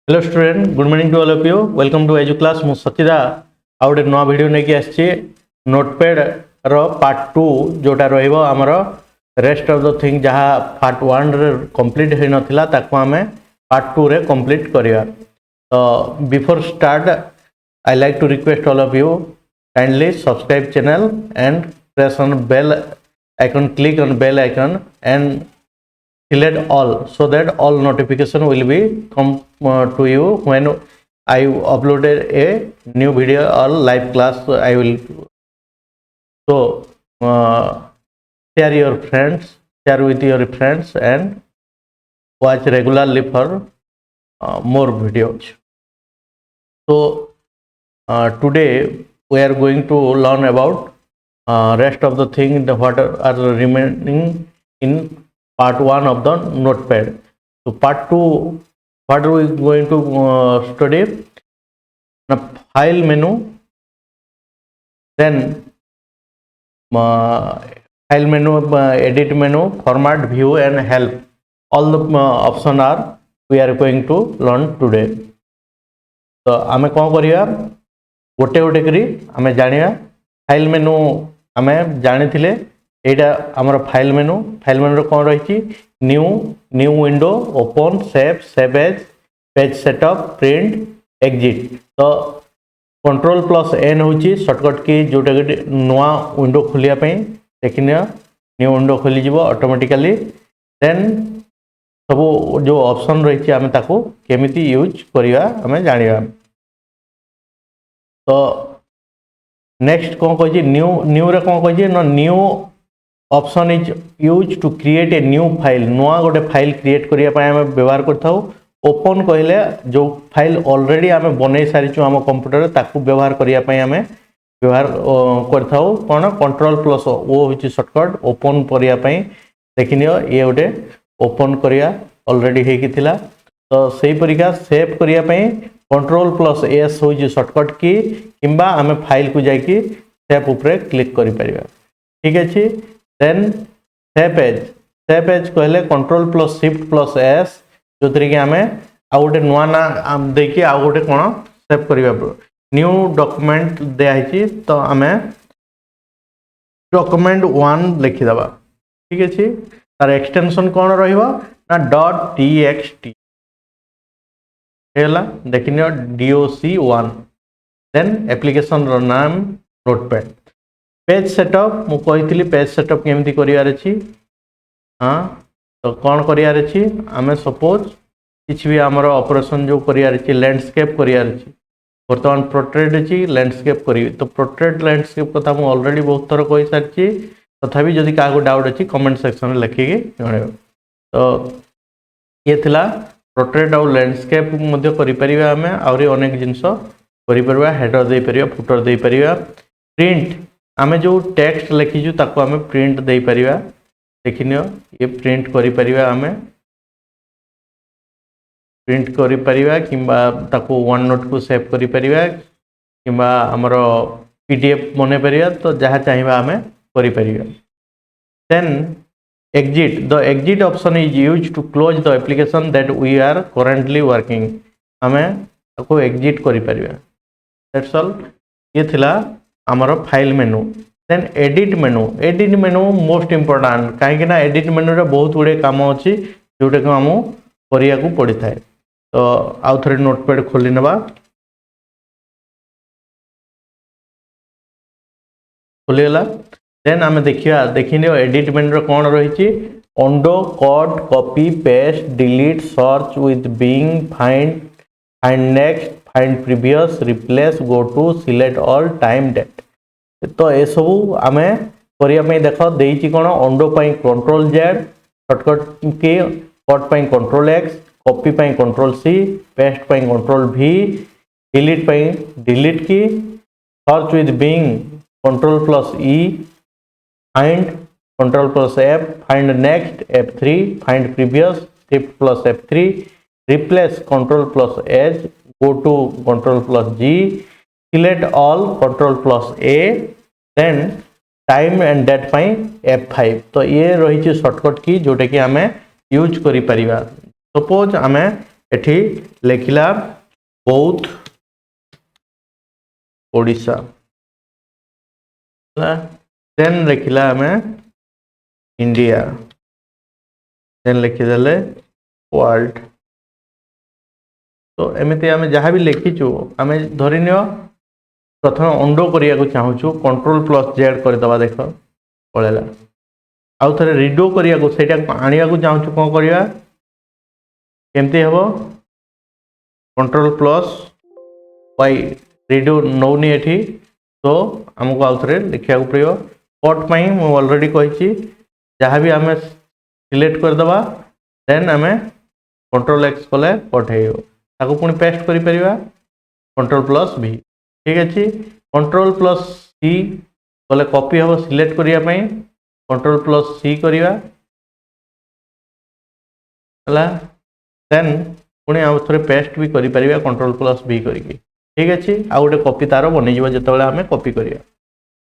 Hello student, good morning to all of you. Welcome to edu class. मु सतीदा आउ गोटे नवा वीडियो लेके आछि नोटपैड रो पार्ट 2 जोटा रहइबो हमर रेस्ट ऑफ द थिंग जहा पार्ट 1 रे कंप्लीट हे नथिला ताको हमें पार्ट 2 रे कंप्लीट करिया। तो before start I like to request all of you kindly subscribe channel and press on bell icon, click on bell icon and select all so that all notification will be come to you when I uploaded a new video or live class. I will share your friends, share with your friends and watch regularly for more videos. So today we are going to learn about rest of the thing what are remaining in part 1 of the notepad. So part 2 what are we going to study? Now file menu, then file menu, edit menu, format, view and help. All the option are we are going to learn today. तो आमे कौन करिया गोटे गोटे करी आमे जानिया। File menu आमे जानी थिले एटा हमर फाइल मेनू रे कौन रही new new window, open, save, save as, page setup, print, exit. तो कंट्रोल प्लस एन होची शॉर्टकट की जोटा नुआ विंडो खोलिया पई देखिनिया न्यू विंडो खोली जीवो ऑटोमेटिकली। देन सब जो ऑप्शन रही आमे ताको केमिति यूज करिया आमे जानिया। तो नेक्स्ट कौन कही न्यू न्यू रे कौन कही ना new option is use to create a new file. नुआ गोटे फाइल क्रिएट करिया पय आमे व्यवहार करथाउ। ओपन कहले जो फाइल ऑलरेडी आमे बनै सारिछु हम कंप्यूटर रे ताकू व्यवहार करिया पय आमे व्यवहार करथाउ। कोन कंट्रोल प्लस ओ होची शॉर्टकट ओपन करिया पय देखिनियो ये गोटे ओपन करिया ऑलरेडी हे कि थिला। तो सेही परिका सेव करिया पय कंट्रोल प्लस एस होची शॉर्टकट की किंबा आमे फाइल को जाई कि सेव ऊपर क्लिक करि परिबा। ठीक अछि। देन सेव एज कहले control plus shift plus S जोतरे कि आमे आ गोटे नुआ ना आम देखि आ गोटे कोन सेव करिबा। न्यू डॉक्यूमेंट दे आइछि तो आमे डॉक्यूमेंट 1 लिखि दबा। ठीक अछि। तार एक्सटेंशन कोन रहिबो ना .txt हेला देखिनियो doc1। देन एप्लिकेशन रो नाम नोटपैड। पेज सेटअप मु कहितली पेज सेटअप केमती करियार अछि। हां तो कोन करियार अछि आमे सपोज किछ भी हमर ऑपरेशन जो करियार अछि लैंडस्केप करियार अछि। वर्तमान पोर्ट्रेट अछि लैंडस्केप करी तो पोर्ट्रेट लैंडस्केप कथा मु ऑलरेडी बहुत थर कहि सारछि। तथापि जदि काको डाउट अछि कमेंट सेक्शन में लिखि के जणाइबो। तो ये थिला पोर्ट्रेट और लैंडस्केप मध्य करि परिबा हमें और अनेक जिंस करि परबा। हेडर दे परिबा, फुटर दे परिबा। प्रिंट आमे जो टेक्स्ट लिखिजु ताको आमे प्रिंट दे परिबा। देखिनियो ये प्रिंट करि परिबा हमें प्रिंट करि परिबा किंबा ताको वन नोट को सेव करि परिबा किंबा हमरो पीडीएफ बने परिबा। तो जहा चाहिबा हमें करि परिबा। Then exit, the exit option is used to close the application that we are currently working. हमें ताको एग्जिट करि परिबा। That's all. ये थिला हमरो file menu. Then edit menu most important काहे कि ना एडिट मेनू रे बहुत गुडे काम अछि जोटे को हम करिया को पड़ी थाए। तो आउ थरे नोटपैड खोलि नबा। खोलिला देन आमे देखिया देखिनियो एडिट मेनू रे कोन रहिछि undo, cut, copy, paste, delete, search with Bing, find, find next, find previous, replace, go to, select all, time, date. तो ए सब आमे करिया पई देखो देइछि कोन उंडो पई control Z, shortcut key cut पई कंट्रोल एक्स, कॉपी पई कंट्रोल सी, पेस्ट पई कंट्रोल वी, डिलीट पई delete key, search with Bing control plus E, find control plus F, find next F3, find previous shift plus F3, replace control plus H, go to control plus G, select all control plus A, then time and date पाई F5। तो ये रही shortcut की जोटे कि आमे use करि परिबा। Suppose आमे एठी लिखिला बौद्ध ओडिशा देन लिखिला आमे इंडिया देन लिखिदेले वर्ल्ड। तो एमती आम जहाँ भी लिखीचु आम धरी नियो प्रथम अंडो करिया को चाहूँ कंट्रोल प्लस जेड करदे देख पड़ेगा आउ थे रिडो करिया को सेटा आनिया को चाहूँ कौन करवा केमती हम कंट्रोल प्लस वाई रिडो नौनी एठी तो आमको आउ थे लिखा पड़ो कट पाई मुझे ऑलरेडी कही जहाँ भी आम सिलेक्ट करदे देन आम कंट्रोल एक्स कले कट हो पुणी पेस्ट कर कंट्रोल प्लस भी ठीक अच्छे कंट्रोल प्लस सी कले कॉपी हम सिलेक्ट करने कंट्रोल प्लस सी करवा देन पुणी आउ थे पेस्ट भी कर कंट्रोल प्लस भी करके ठीक अच्छे आउ गोटे कॉपी तार बन जो आम कॉपी करवा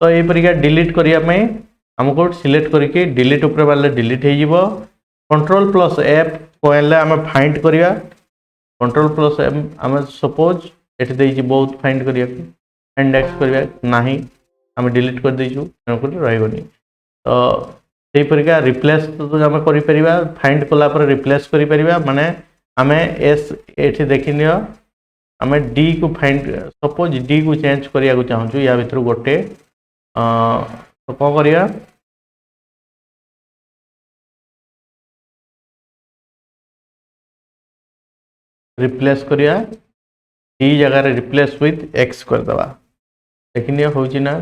तो यहीपरिका डिलीट करने आमको सिलेक्ट करके डिलीट उपर मारे डिलीट हो कंट्रोल प्लस एफ कहले आम फाइंड करवा कंट्रोल प्लस एम आम सपोज ये बहुत फाइंड करिया इंडेक्स करवा ना आम डिलीट कर देचु तेणुक रही तो यहीपरिका रिप्लेस तो आम कर फाइंड कलापर रिप्लेस कर माने आम एस ये देखी आम डी को फाइंड सपोज डी को चेंज करने को चाहूँ या भर गोटे तो कौन करवा रिप्लेस करिया डी जगह रिप्लेस विथ एक्स करदे देखनी हूँ ना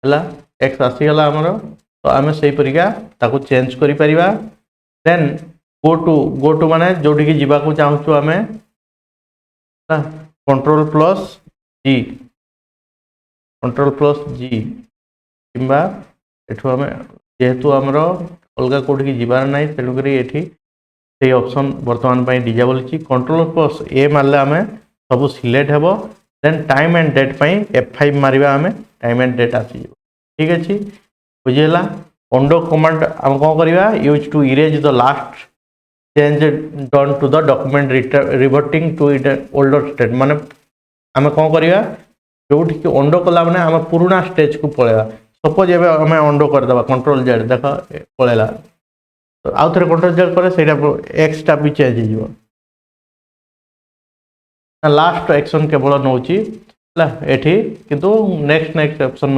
है एक्स आसीगला आमर तो आम से परिका ताकू चेंज कर देन गो टू माने जोटी जावाक चाहूँ आम कंट्रोल प्लस जी कंट्रोल प्लस जी किंबा एठू आम जेहेतु आमर अलग कौटी जीवार ना तेणुक ये ऑप्शन बर्तमान डिजेबल अच्छी कंट्रोल प्लस ए मारे आम सब सिलेक्ट हे then time and date F5 मारिबा आम टाइम एंड डेट आसी ठीक अच्छे बुझीगला अंडो कमांड आम कौन करवा use to erase the last change done to the document reverting to it older state माने आम कौन करवा जो अंडो कला मैंने आम पुराना स्टेज को पलैया सपोज एवं आम अंडो करदे कंट्रोल जेड देख पलैला तो आउ थे कंट्रोल जेड पर एक्सटा भी चेंज हो लास्ट एक्शन केवल नौ एठी किंतु नेक्स्ट नेक्स्ट ऑप्शन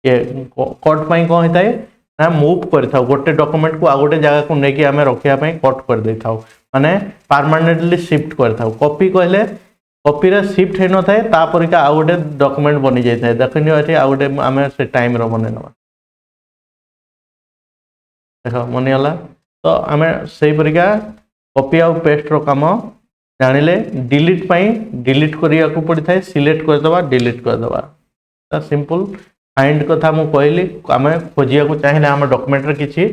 ये कट पाई कौन होता है ना मूव कर गोटे डॉक्यूमेंट को आ गोटे जगह को लेकिन आम रखापी कट कर दे था माने परमानेंटली शिफ्ट कर था कॉपी कहले कॉपी रे शिफ्ट हो न थाए तापरिका आ गोटे डॉक्यूमेंट बनी जाए देखनी ये आ गोटे आम से टाइम बन देख मनीगला तो आम से परिका कॉपी आउ पेस्ट रो काम जानिले डिलीट पाई डिलीट करिया को पड़ी थाए सिलेक्ट करदवा डिलीट करदवा सिंपल फाइंड कथा मु कहली आम खोजिया को चाहिए आम डॉक्यूमेंट रे किछि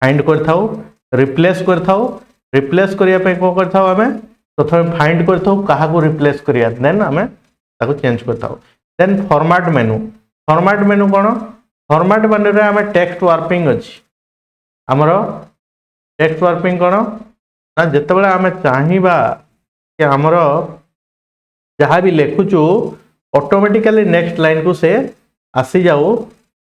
फाइंड करथाउ रिप्लेस करथाउ रिप्लेस करिया पे को करथाउ आम प्रथम फाइंड करथाउ कहा को रिप्लेस करिया देन आम ताको चेंज करथाउ देन फॉर्मेट मेनू कोन फॉर्मेट मेनू रे आम टेक्स्ट वार्पिंग अछि हमर टेक्स्ट वार्पिंग कोन ना जते बेला आम चाहिबा कि हमर जहाँ भी लिखुचु ऑटोमेटिकली नेक्स्ट लाइन को से आसी जाऊ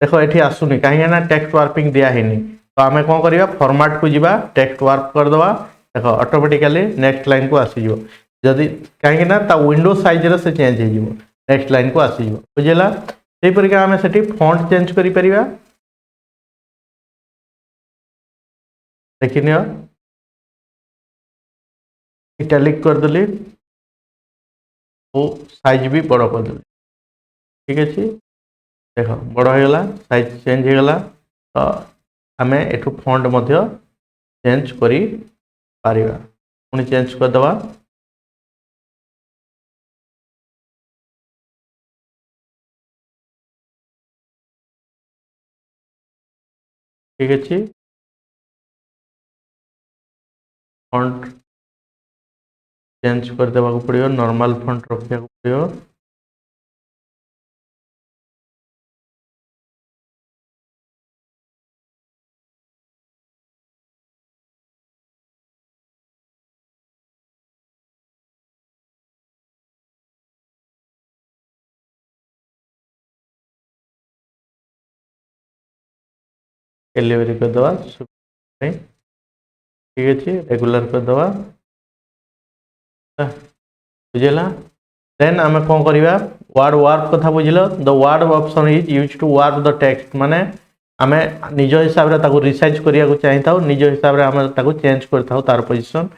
देखो ये आसुनी कहीं ना टेक्स्ट वार्पिंग दिया है तो आम कौन करवा फॉर्मेट को जीवा टेक्स्ट वार्प करदवा देखो ऑटोमेटिकली नेक्स्ट लाइन को आसीज जदि कहीं ना विंडो साइज रे से चेंज हो नेक्स्ट लाइन को आसीज बुझेगा सेपरिका आम से फॉन्ट चेंज कर परिबा देखिए इटालिक करदेली और साइज भी बड़ करदेली ठीक अच्छे देख बड़ होगा साइज चेंज होगा तो आम एठू फॉन्ट मध्य चेंज करी पारिबा पुणी चेंज करदवा ठीक अच्छे फॉन्ट चेंज करदेवा पड़ो नॉर्मल फॉन्ट रखा पड़ो कैलिब्रेट कर दवा ठीक अच्छे रेगुलर कर दवा बुझेगा देन आम कौन करवा वर्ड वार्प कथा बुझल the word option is use to wrap the text माने आम निज हिसाब से रिसाइज करने चाहिए निज हिसाब से चेंज कर तार पोजिशन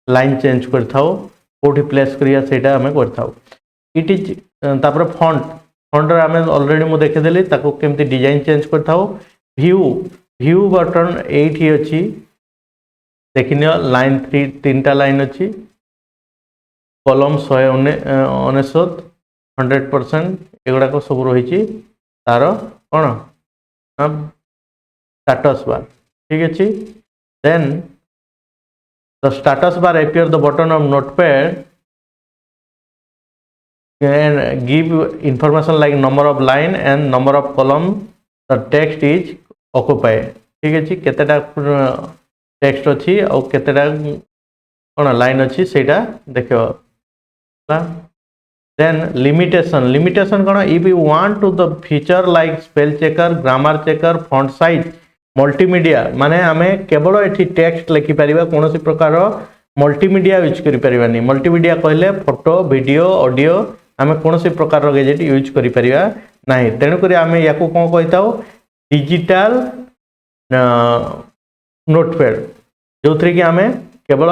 लाइन चेंज कर कौटी प्लेस करा आम कर इट इज तापर फंट फंटर आम अलरेडी मुझे देखीदेली केमती डिजाइन चेंज कर व्यू व्यू बटन ये अच्छी देखनी लाइन तीन टा लाइन अच्छी कलम 199 100% एगुड़ाक सब रही तार कौन स्टाटस बार ठीक अच्छे then the status bar appear the button of notepad and give information like number of line and number of column the text is occupy ठीक अच्छे केतेटा टेक्स्ट अच्छी और केतेटा कौन लाइन अच्छी सेटा देख देन लिमिटेशन लिमिटेशन कौन if you want to the feature like spell checker grammar checker font size multimedia माने आमे केवल एठी टेक्स्ट लिखि परिबा कोनोसी प्रकार मल्टीमीडिया यूज करि परिबानी मल्टीमीडिया कहले फोटो वीडियो ऑडियो आमे कोनोसी प्रकार गैजेट यूज करि परिबा नाही तेनु करी आमे याको कोन कहताओ डिजिटल नोटपैड जो थ्री कि आमे केवल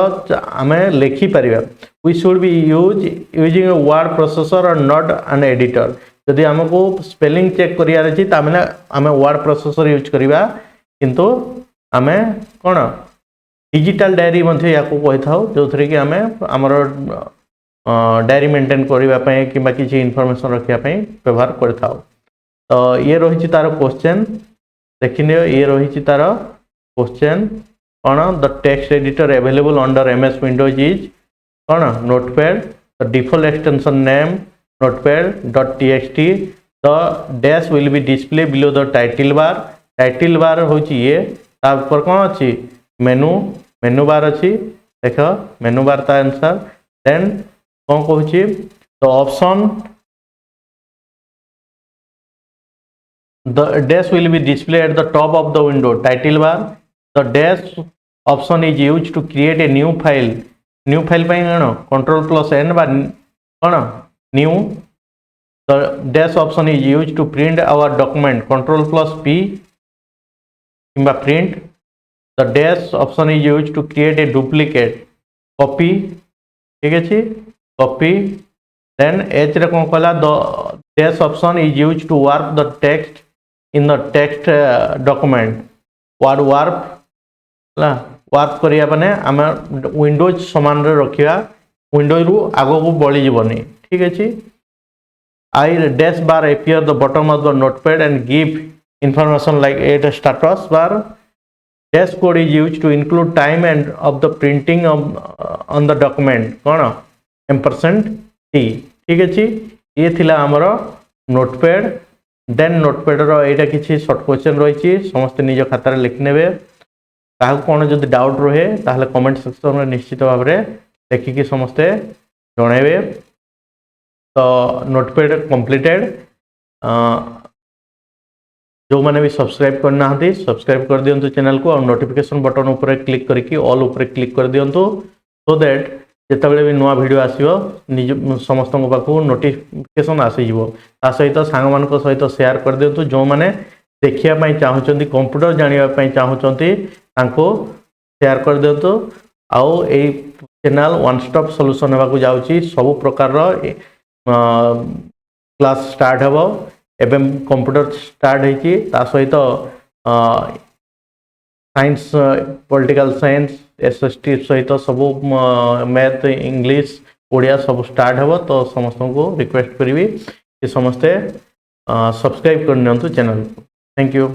आमे लिखि परिबा we should be using a word processor or not an editor यदि हमको स्पेलिंग चेक करियार अछि तामेले आमे वर्ड प्रोसेसर यूज करिबा किंतु आमे कोन डिजिटल डायरी मध्ये याको कहि थाउ जो थ्री कि आमे हमर डायरी मेंटेन करिबा पय किबा किछि इंफॉर्मेशन रखिया पय व्यवहार कर थाउ तो ये रही तार क्वेश्चन देखिने ये रही तार क्वेश्चन कौन the text editor available under MS Windows is कौन notepad the default extension name notepad.txt the dash will be display below the title bar होची ये तापर कौन अच्छी मेनू बार अच्छी देख मेनू बार ता आंसर देन कौन कहूँ the option the dash will be displayed at the top of the window title bar the dash option is used to create a new file by control plus n bar कौन new the dash option is used to print our document control plus p किंबा print the dash option is used to create a duplicate copy ठीक है copy then h रे कौन कहला the dash option is used to warp the text in the text document word warp करिया माने आम Windows समान रे रखिया विंडोज रु आगो को बळी जीवनी ठीक अछि I dash bar appear the bottom of the notepad and give information like a status bar dash code is used to include time and of the printing of on the document cone %t ठीक अछि ये थिला हमरो notepad then notepad रो एटा किछि short question रही समस्त निज खातार लिखनेबे ताहा कोन जदि डाउट रहे ताहले कमेंट सेक्शन में निश्चित भाव में देखिकी समस्ते जणेबे तो नोटपैड कंप्लीटेड जो माने भी सब्सक्राइब करना हथि सब्सक्राइब कर दियंतु चैनल को और नोटिफिकेशन बटन ऊपर क्लिक करके ऑल ऊपर क्लिक कर दियंतु सो दैट जिते भी नुआ वीडियो आसीबो निज समस्त पाखु नोटिफिकेशन आसीजिवो ता सहित सांग मान सहित शेयर कर दियंतु जो माने देखिया पई चाहउचंती कंप्यूटर जानिया पई चाहउचंती तांको शेयर कर दियंतु आउ ए चैनल वन स्टॉप सॉल्यूशन हेबा को जाउची सब प्रकार रो क्लास स्टार्ट हेबो एवं कंप्यूटर स्टार्ट हेची ता सहित साइंस पॉलिटिकल साइंस SST सहित सब मैथ इंग्लिश ओडिया सब स्टार्ट हेबो तो समस्त को रिक्वेस्ट करी कि समस्ते सब्सक्राइब कर नियंतु चैनल को थैंक यू।